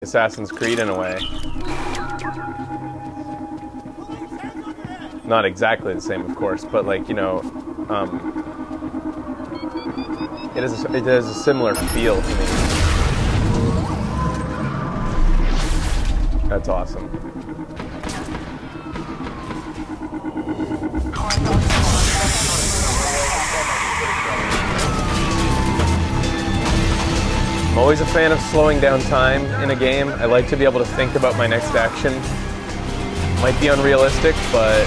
Assassin's Creed in a way. Not exactly the same, of course, but like, you know, it has a similar feel to me. That's awesome. I'm always a fan of slowing down time in a game. I like to be able to think about my next action. Might be unrealistic, but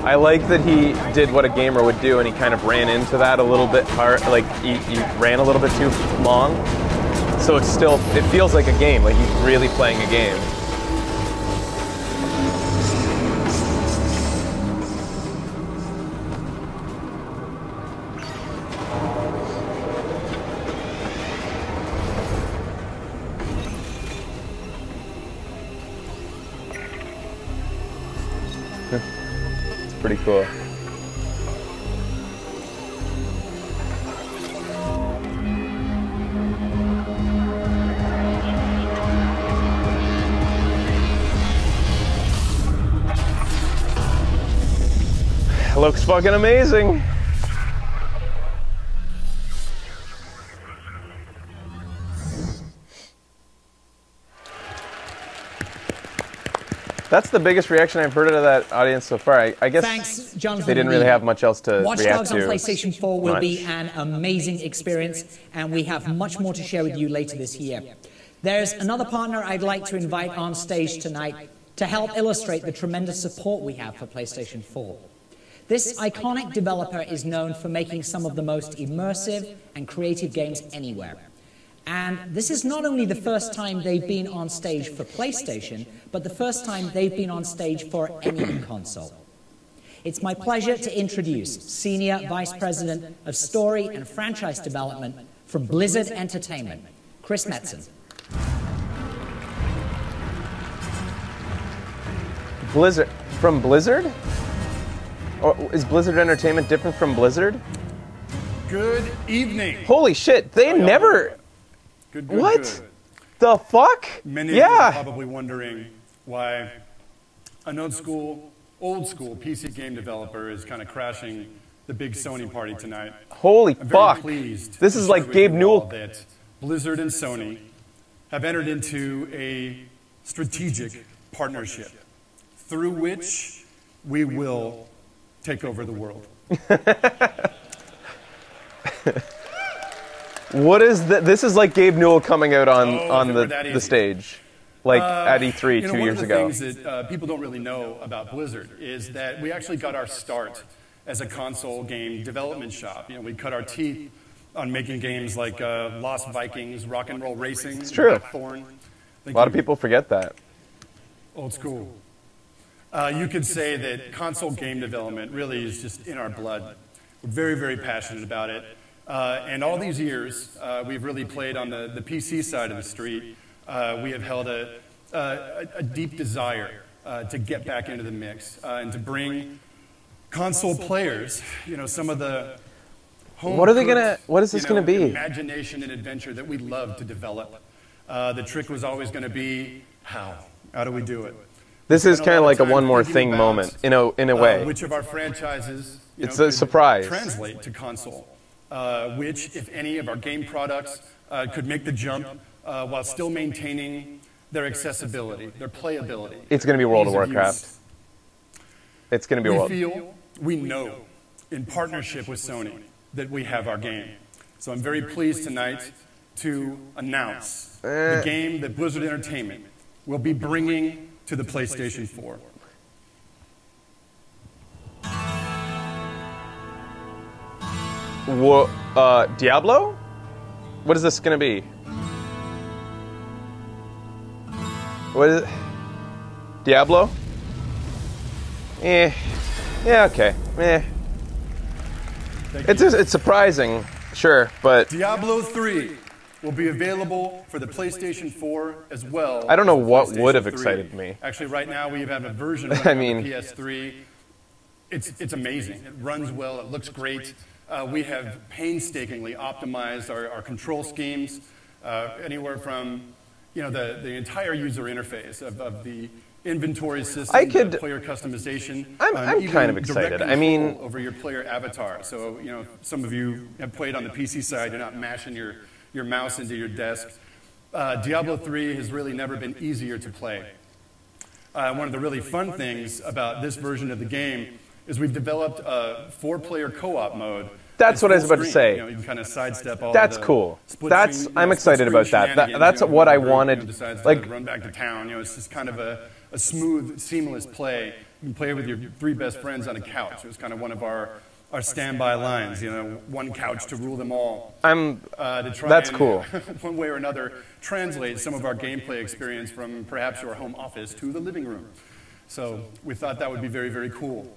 I like that he did what a gamer would do, and he kind of ran into that a little bit hard. Like he ran a little bit too long, so it feels like a game. Like he's really playing a game. Pretty cool. Looks fucking amazing. That's the biggest reaction I've heard out of that audience so far. I guess Thanks, Jonathan. They didn't really have much else to Watch react Dogs to. on PlayStation 4 will be an amazing experience, and we have much more to share with you later this year. There's another partner I'd like to invite on stage tonight to help illustrate the tremendous support we have for PlayStation 4. This iconic developer is known for making some of the most immersive and creative games anywhere. And this is not only the first time they've been on stage for PlayStation, but the first time they've been on stage for any console. It's my pleasure to introduce Senior Vice President of Story and Franchise Development from Blizzard Entertainment, Chris Metzen. Blizzard? From Blizzard? Or is Blizzard Entertainment different from Blizzard? Good evening. Holy shit, they never... Good, what? Good. The fuck? Many of you are probably wondering why an old school PC game developer is kind of crashing the big Sony party tonight. Holy I'm fuck. very pleased this is like Gabe Newell. That Blizzard and Sony have entered into a strategic partnership through which we will take over the world. What is that? This is like Gabe Newell coming out on the stage, like at E3 2 years ago. One of the things that people don't really know about Blizzard is that we actually got our start as a console game development shop. You know, we cut our teeth on making games like Lost Vikings, Rock and Roll Racing, it's true. Thorn. A lot of people forget that. Old school. You could say that console game development really is just in our blood. We're very, very passionate about it. And all these years, we've really played on the PC side of the street. We have held a deep desire to get back into the mix and to bring console players, you know, some of the what is this gonna be? Imagination and adventure that we love to develop. The trick was always going to be how? How do we do it? This is kind of like a one more thing moment in a way. Which of our franchises it's a surprise. Translate to console. Which, if any, of our game products could make the jump while still maintaining their accessibility, their playability. It's going to be World of Warcraft. It's going to be We know, in partnership with Sony, that we have our game. So I'm very pleased tonight to announce the game that Blizzard Entertainment will be bringing to the PlayStation 4. Diablo? What is this going to be? What is it? Diablo? Yeah, okay. It's surprising, sure, but... Diablo 3 will be available for the PlayStation 4 as well. I don't know what would have excited me. Actually, right now we have a version of the PS3. It's amazing. It runs well. It looks great. we have painstakingly optimized our control schemes, anywhere from the entire user interface of the inventory system, the player customization. I'm kind of excited. I mean, over your player avatar. So some of you have played on the PC side. You're not mashing your mouse into your desk. Diablo 3 has really never been easier to play. One of the really fun things about this version of the game is we've developed a 4-player co-op mode. That's what I was about to say. You can kind of sidestep all That's the cool. split I'm excited about that. That's what I wanted. Like, run back to town. It's just kind of a smooth, seamless play. You can play with your 3 best friends on a couch. It was kind of one of our standby lines. One couch to rule them all. That's cool. One way or another, translate some of our gameplay experience from perhaps your home office to the living room. So we thought that would be very, very cool.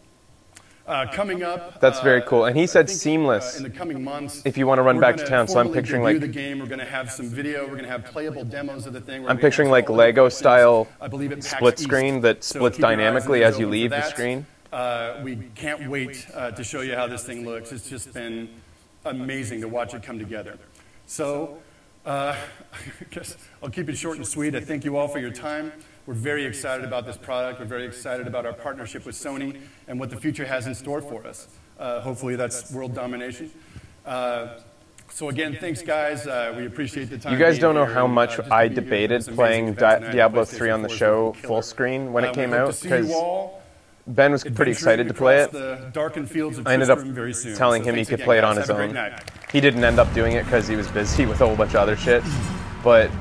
Coming up, that's very cool. And he said seamless. In the coming months, if you want to run back to town, so I'm picturing like the game. We're going to have some video. We're going to have playable demos of the thing. I'm picturing like Lego style split screen that splits dynamically as you leave the screen. We can't wait to show you how this thing looks. It's just been amazing to watch it come together. So I guess I'll keep it short and sweet. I thank you all for your time. We're very excited about this product. We're very excited about our partnership with Sony and what the future has in store for us. Hopefully that's world domination. So again, thanks guys. We appreciate the time. You guys don't know how much I debated playing Diablo 3 on the show full screen when it came out, because Ben was pretty excited to play it. I ended up telling him he could play it on his own. He didn't end up doing it because he was busy with a whole bunch of other shit. But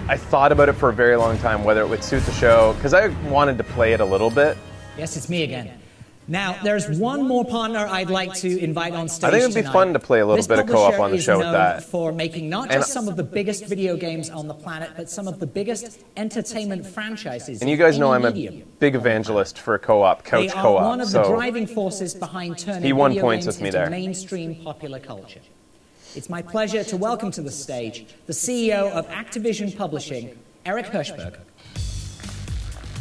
I thought about it for a very long time, whether it would suit the show, because I wanted to play it a little bit. Yes, it's me again. Now, there's one more partner I'd like to invite on stage I think it would be fun to play a little bit of co-op on the show with that. For making not just some of the biggest video games on the planet, but some of the biggest entertainment franchises. And you guys know I'm a big evangelist for co-op, couch co-op. They are one of the driving forces behind turning video games into mainstream popular culture. It's my pleasure to welcome to the stage the CEO of Activision Publishing, Eric Hirschberg.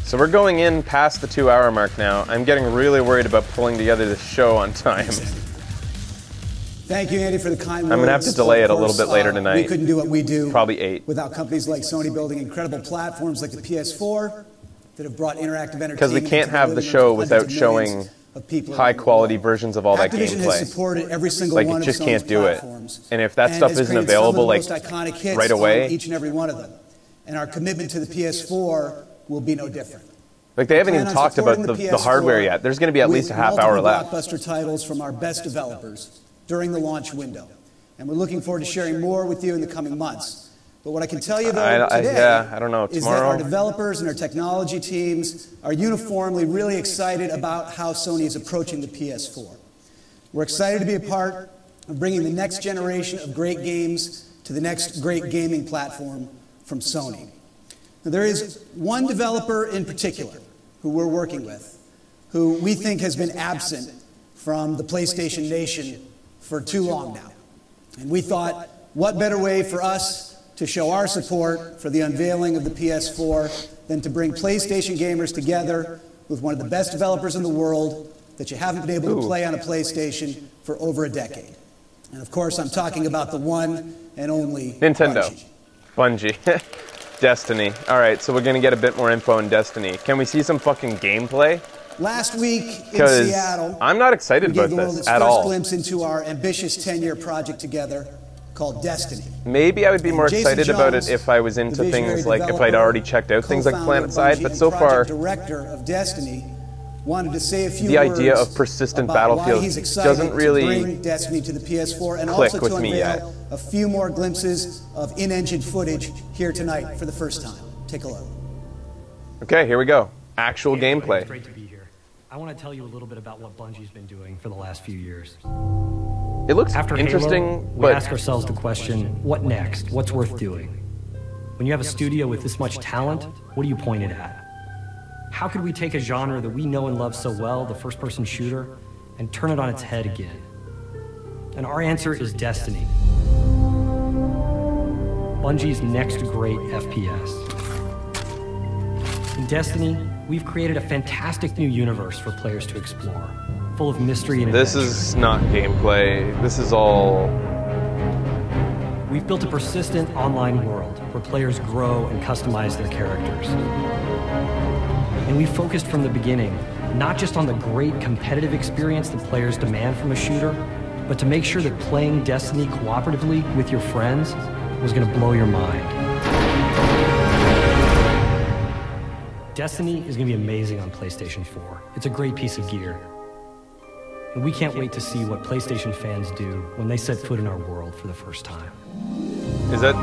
So we're going in past the 2-hour mark now. I'm getting really worried about pulling together this show on time. Thank you, Andy, for the kind words. I'm going to have to delay it a little bit later tonight. We couldn't do what we do. Probably 8. Without companies like Sony building incredible platforms like the PS4 that have brought interactive entertainment. Because we can't have the show without showing high-quality versions of all that gameplay. Activision has supported every single one of just Sony's can't do it. platforms. And if that stuff isn't available like right away, each and every one of them. And our commitment to the PS4 will be no different. Like, they haven't even talked about the hardware yet. There's going to be at least a half hour left. Blockbuster titles from our best developers during the launch window. And we're looking forward to sharing more with you in the coming months. But what I can tell you, though, today I don't know, is that our developers and our technology teams are uniformly really excited about how Sony is approaching the PS4. We're excited to be a part of bringing the next generation of great games to the next great gaming platform from Sony. Now, there is one developer in particular who we're working with, who we think has been absent from the PlayStation Nation for too long now. And we thought, what better way for us to show our support for the unveiling of the PS4 than to bring PlayStation gamers together with one of the best developers in the world that you haven't been able to play on a PlayStation for over a decade. And of course, I'm talking about the one and only Nintendo. Bungie. Destiny. All right, so we're going to get a bit more info on Destiny. Can we see some fucking gameplay? Last week in Seattle, I'm not excited about this at all. First glimpse into our ambitious 10-year project together called Destiny. Maybe I would be more excited about it if I was into things like, if I'd already checked out things like PlanetSide, but so far, director of Destiny wanted to say a few the idea of persistent battlefields doesn't really bring Destiny to the PS4 and click also with to me yet. A few more glimpses of in-engine footage here tonight for the first time. Take a look. Okay, here we go. Actual gameplay. It's great to be here. I want to tell you a little bit about what Bungie's been doing for the last few years. It looks After interesting, Halo, we but ask ourselves the question, what next? What's worth doing? When you have a studio with this much talent, what do you point it at? How could we take a genre that we know and love so well, the first-person shooter, and turn it on its head again? And our answer is Destiny. Bungie's next great FPS. In Destiny, we've created a fantastic new universe for players to explore. full of mystery and This adventure. is not gameplay. This is all... We've built a persistent online world where players grow and customize their characters. And we focused from the beginning, not just on the great competitive experience that players demand from a shooter, but to make sure that playing Destiny cooperatively with your friends was going to blow your mind. Destiny is going to be amazing on PlayStation 4. It's a great piece of gear. And we can't wait to see what PlayStation fans do when they set foot in our world for the first time. Is that...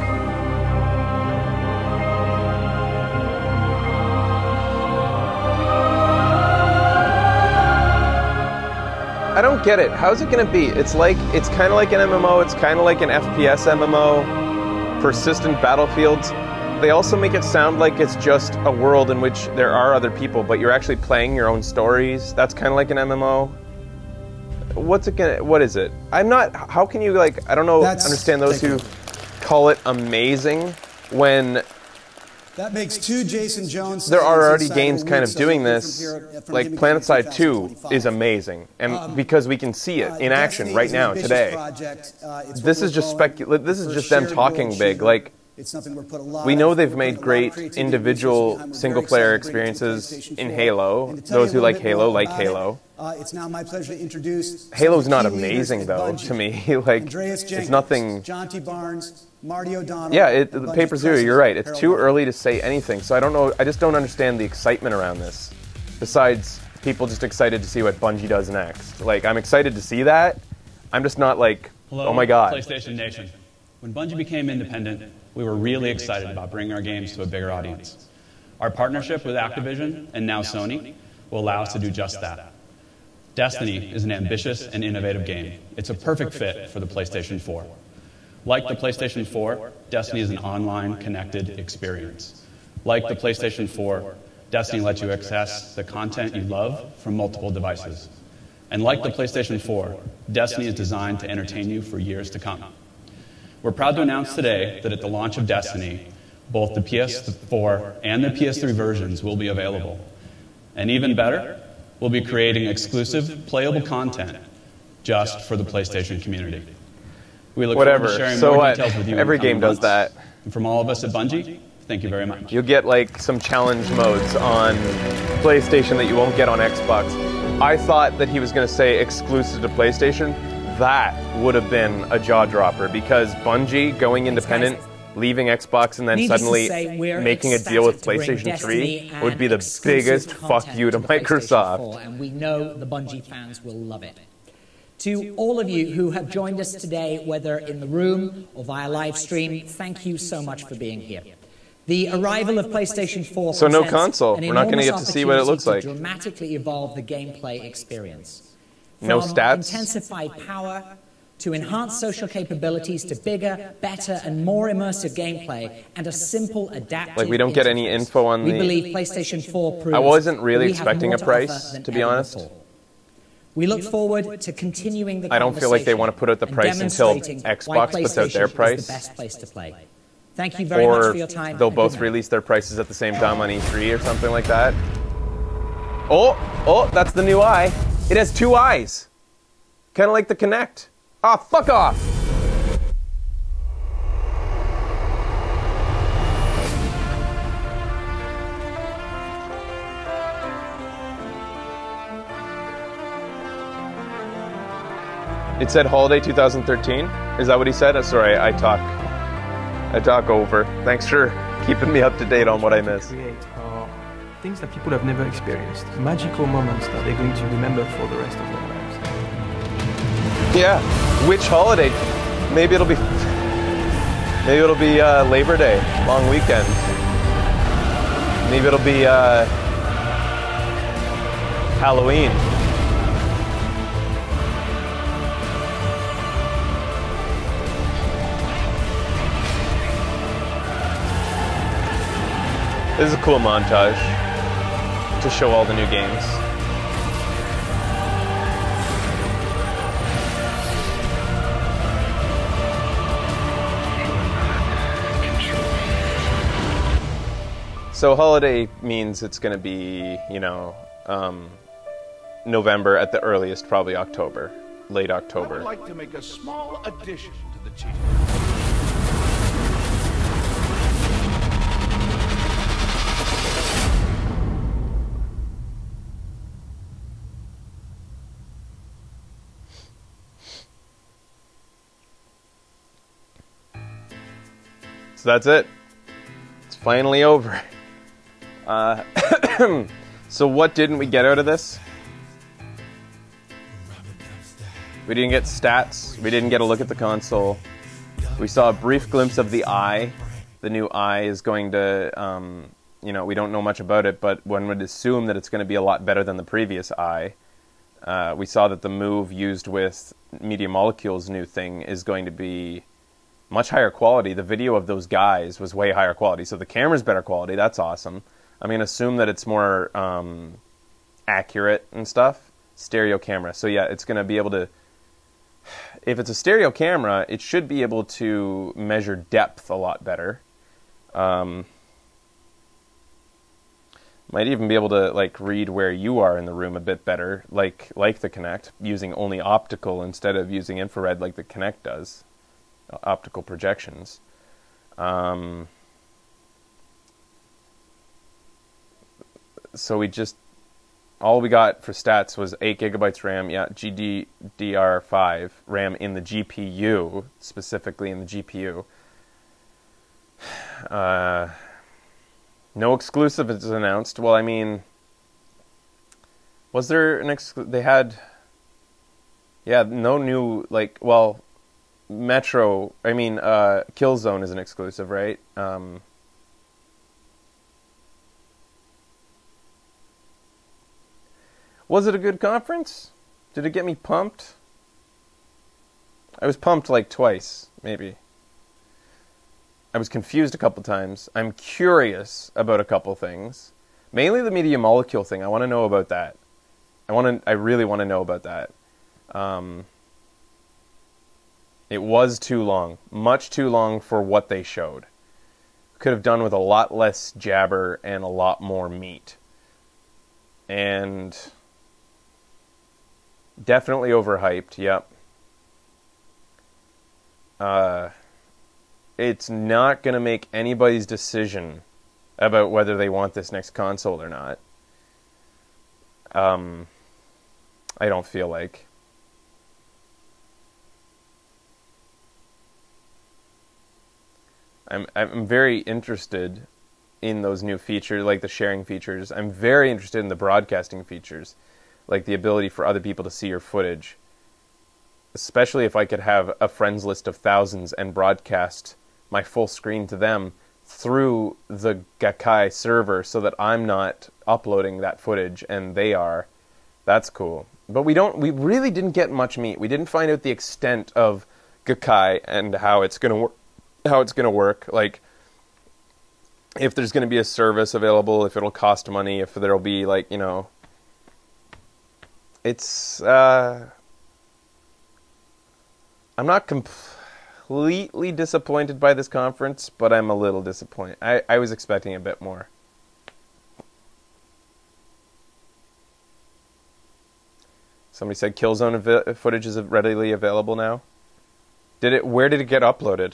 I don't get it. How's it gonna be? It's kind of like an MMO, it's kind of like an FPS MMO, persistent battlefields. They also make it sound like it's just a world in which there are other people, but you're actually playing your own stories. That's kind of like an MMO. What is it? I'm not, how can you like, I don't know, understand those who call it amazing when that makes two Jason Jones. There are already games kind of doing this, like PlanetSide 2 is amazing, and because we can see it in action right now, today. This is just this is just them talking big, like, we know they've made great individual single-player experiences in Halo. Those who like Halo. It's now my pleasure to introduce. Halo's not amazing though to me. Like, it's nothing. John T. Barnes, Marty O'Donnell. Yeah, the Paper Zero. You're right. It's too early to say anything. So I don't know. I just don't understand the excitement around this. Besides, people just excited to see what Bungie does next. Like, I'm excited to see that. I'm just not like, hello, oh my god. PlayStation Nation. When Bungie became independent, we were really excited about bringing our games to a bigger audience. Our partnership with Activision, and now Sony, will allow us to do just that. Destiny is an ambitious and innovative game. It's a perfect fit for the PlayStation 4. Like the PlayStation 4, Destiny is an online, connected experience. Like the PlayStation 4, Destiny lets you access the content you love from multiple devices. And like the PlayStation 4, Destiny is designed to entertain you for years to come. We're proud to announce today that at the launch of Destiny, both the PS4 and the PS3 versions will be available. And even better, we'll be creating exclusive, playable content just for the PlayStation community. We look forward to sharing more details with you. Every game does that. And from all of us at Bungie, thank you very much. You'll get like some challenge modes on PlayStation that you won't get on Xbox. I thought that he was going to say exclusive to PlayStation. That would have been a jaw dropper, because Bungie going independent, leaving Xbox, and then suddenly making a deal with PlayStation 3 would be the biggest fuck you to Microsoft. And we know the Bungie fans will love it. To all of you who have joined us today, whether in the room or via live stream, thank you so much for being here. The arrival of PlayStation 4 so no console. We're not going to get to see what it looks like. Dramatically evolve the gameplay experience. No stats. Intensified power to enhanced social capabilities to bigger, better, and more immersive gameplay, and a simple adaptive. Like, we don't get any info on We believe PlayStation 4 proves I wasn't really expecting a price, to be honest. We look forward to continuing the I don't feel like they want to put out the price until Xbox puts out their price. The best place to play. Thank you very much for your time. Or they'll both release their prices at the same time on E3 or something like that. Oh, that's the new eye. It has two eyes. Kind of like the Kinect. Ah, fuck off! It said holiday 2013. Is that what he said? Sorry, I talk over. Thanks for keeping me up to date on what I missed. Things that people have never experienced, magical moments that they're going to remember for the rest of their lives. Yeah, which holiday? Maybe it'll be Labor Day, long weekend. Maybe it'll be Halloween. This is a cool montage to show all the new games. So holiday means it's going to be, November, at the earliest, probably October, late I October. would like to make a small addition to the chief. So that's it. It's finally over. So what didn't we get out of this? We didn't get stats. We didn't get a look at the console. We saw a brief glimpse of the Eye. The new Eye is going to, we don't know much about it, but one would assume that it's going to be a lot better than the previous Eye. We saw that the Move used with Media Molecule's new thing is going to be much higher quality. The video of those guys was way higher quality, so the camera's better quality. That's awesome. I'm going to assume that it's more accurate and stuff. Stereo camera. So yeah, it's going to be able to... If it's a stereo camera, it should be able to measure depth a lot better. Might even be able to like read where you are in the room a bit better, like the Kinect, using only optical instead of using infrared like the Kinect does. Optical projections. So all we got for stats was 8 gigabytes RAM, yeah, GDDR5 RAM in the GPU, specifically in the GPU. No exclusive is announced. Well, I mean, was there an they had, yeah, no new, Killzone is an exclusive, right? Was it a good conference? Did it get me pumped? I was pumped like twice, maybe. I was confused a couple times. I'm curious about a couple things. Mainly the Media Molecule thing. I want to know about that. I really want to know about that. It was too long. Much too long for what they showed. Could have done with a lot less jabber and a lot more meat. And definitely overhyped, yep. It's not going to make anybody's decision about whether they want this next console or not. I don't feel like. I'm very interested in those new features, like the sharing features. I'm very interested in the broadcasting features, like the ability for other people to see your footage. Especially if I could have a friends list of thousands and broadcast my full screen to them through the Gakkai server so that I'm not uploading that footage and they are. That's cool. But we really didn't get much meat. We didn't find out the extent of Gakkai and how it's going to work. Like, if there's going to be a service available, if it'll cost money, if there'll be, it's, I'm not completely disappointed by this conference, but I'm a little disappointed. I was expecting a bit more. Somebody said Killzone footage is readily available now. Where did it get uploaded?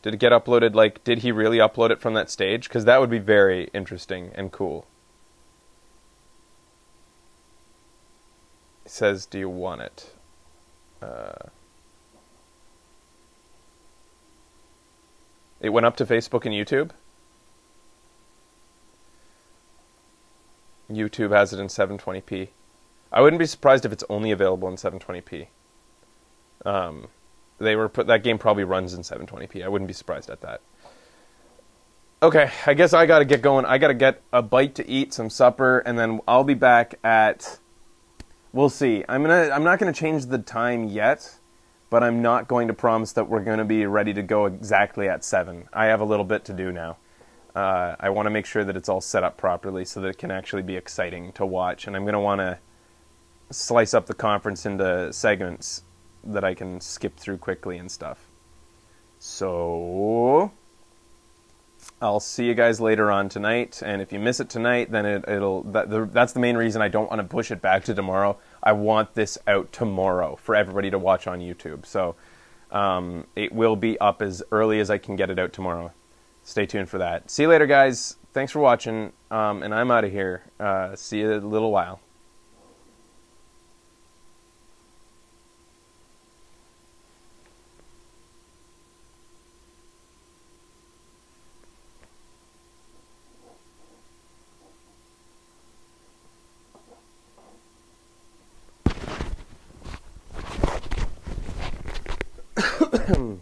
Did it get uploaded, did he really upload it from that stage? Because that would be very interesting and cool. It says, do you want it? It went up to Facebook and YouTube? YouTube has it in 720p. I wouldn't be surprised if it's only available in 720p. That game probably runs in 720p. I wouldn't be surprised at that. Okay, I guess I gotta get going. I gotta get a bite to eat, some supper, and then I'll be back at... We'll see. I'm not gonna change the time yet, but I'm not going to promise that we're gonna be ready to go exactly at 7. I have a little bit to do now. I want to make sure that it's all set up properly so that it can actually be exciting to watch, and I'm gonna want to slice up the conference into segments that I can skip through quickly and stuff. So, I'll see you guys later on tonight, and if you miss it tonight, then that's the main reason I don't want to push it back to tomorrow. I want this out tomorrow for everybody to watch on YouTube. So it will be up as early as I can get it out tomorrow. Stay tuned for that. See you later, guys. Thanks for watching, and I'm out of here. See you in a little while. Hmm.